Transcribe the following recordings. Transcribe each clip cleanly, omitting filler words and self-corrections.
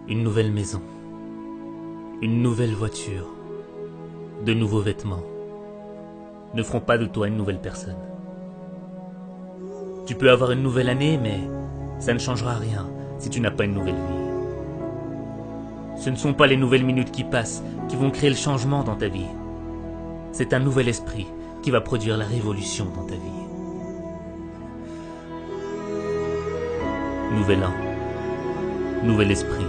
Une nouvelle maison, une nouvelle voiture, de nouveaux vêtements ne feront pas de toi une nouvelle personne. Tu peux avoir une nouvelle année, mais ça ne changera rien si tu n'as pas une nouvelle vie. Ce ne sont pas les nouvelles minutes qui passent qui vont créer le changement dans ta vie. C'est un nouvel esprit qui va produire la révolution dans ta vie. Nouvel an, nouvel esprit,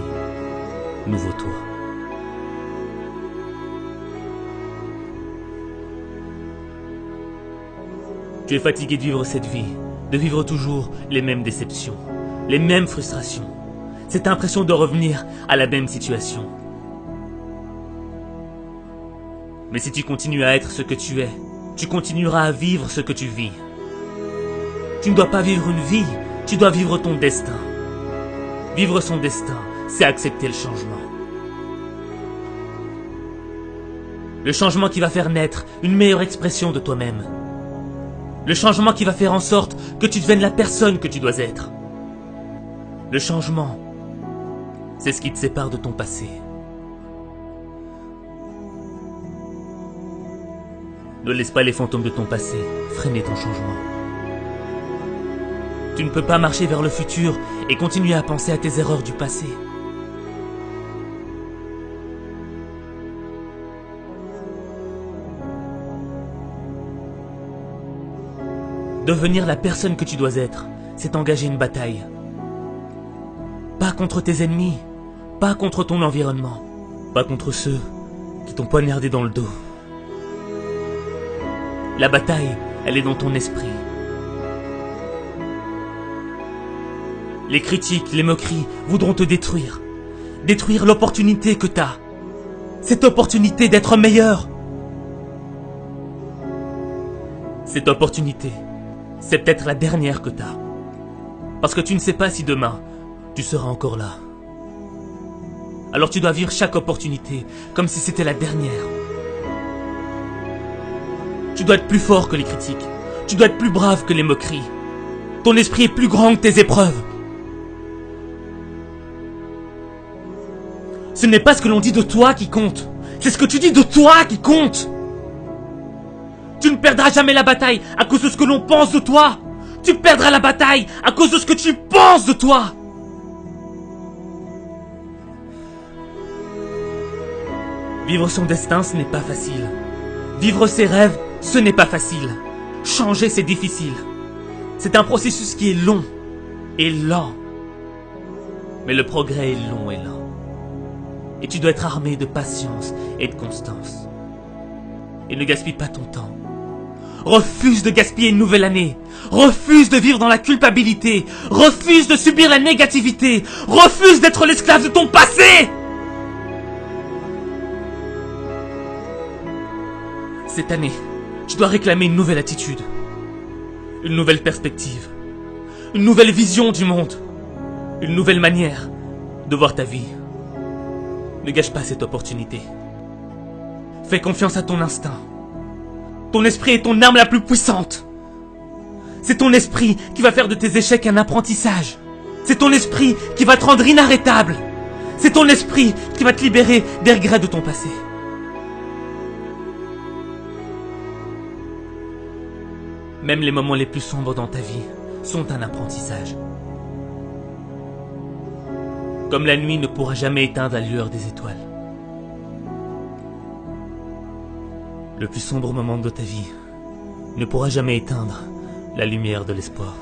nouveau toi. Tu es fatigué de vivre cette vie, de vivre toujours les mêmes déceptions, les mêmes frustrations, cette impression de revenir à la même situation. Mais si tu continues à être ce que tu es, tu continueras à vivre ce que tu vis. Tu ne dois pas vivre une vie, tu dois vivre ton destin. Vivre son destin, c'est accepter le changement. Le changement qui va faire naître une meilleure expression de toi-même. Le changement qui va faire en sorte que tu deviennes la personne que tu dois être. Le changement, c'est ce qui te sépare de ton passé. Ne laisse pas les fantômes de ton passé freiner ton changement. Tu ne peux pas marcher vers le futur et continuer à penser à tes erreurs du passé. Devenir la personne que tu dois être, c'est engager une bataille. Pas contre tes ennemis, pas contre ton environnement, pas contre ceux qui t'ont poignardé dans le dos. La bataille, elle est dans ton esprit. Les critiques, les moqueries voudront te détruire. Détruire l'opportunité que t'as. Cette opportunité d'être meilleur. Cette opportunité, c'est peut-être la dernière que t'as. Parce que tu ne sais pas si demain, tu seras encore là. Alors tu dois vivre chaque opportunité comme si c'était la dernière. Tu dois être plus fort que les critiques. Tu dois être plus brave que les moqueries. Ton esprit est plus grand que tes épreuves. Ce n'est pas ce que l'on dit de toi qui compte. C'est ce que tu dis de toi qui compte. Tu ne perdras jamais la bataille à cause de ce que l'on pense de toi. Tu perdras la bataille à cause de ce que tu penses de toi. Vivre son destin, ce n'est pas facile. Vivre ses rêves, ce n'est pas facile. Changer, c'est difficile. C'est un processus qui est long et lent. Mais le progrès est long et lent. Et tu dois être armé de patience et de constance. Et ne gaspille pas ton temps. Refuse de gaspiller une nouvelle année. Refuse de vivre dans la culpabilité. Refuse de subir la négativité. Refuse d'être l'esclave de ton passé. Cette année, tu dois réclamer une nouvelle attitude. Une nouvelle perspective. Une nouvelle vision du monde. Une nouvelle manière de voir ta vie. Ne gâche pas cette opportunité. Fais confiance à ton instinct. Ton esprit est ton arme la plus puissante. C'est ton esprit qui va faire de tes échecs un apprentissage. C'est ton esprit qui va te rendre inarrêtable. C'est ton esprit qui va te libérer des regrets de ton passé. Même les moments les plus sombres dans ta vie sont un apprentissage. Comme la nuit ne pourra jamais éteindre la lueur des étoiles. Le plus sombre moment de ta vie ne pourra jamais éteindre la lumière de l'espoir.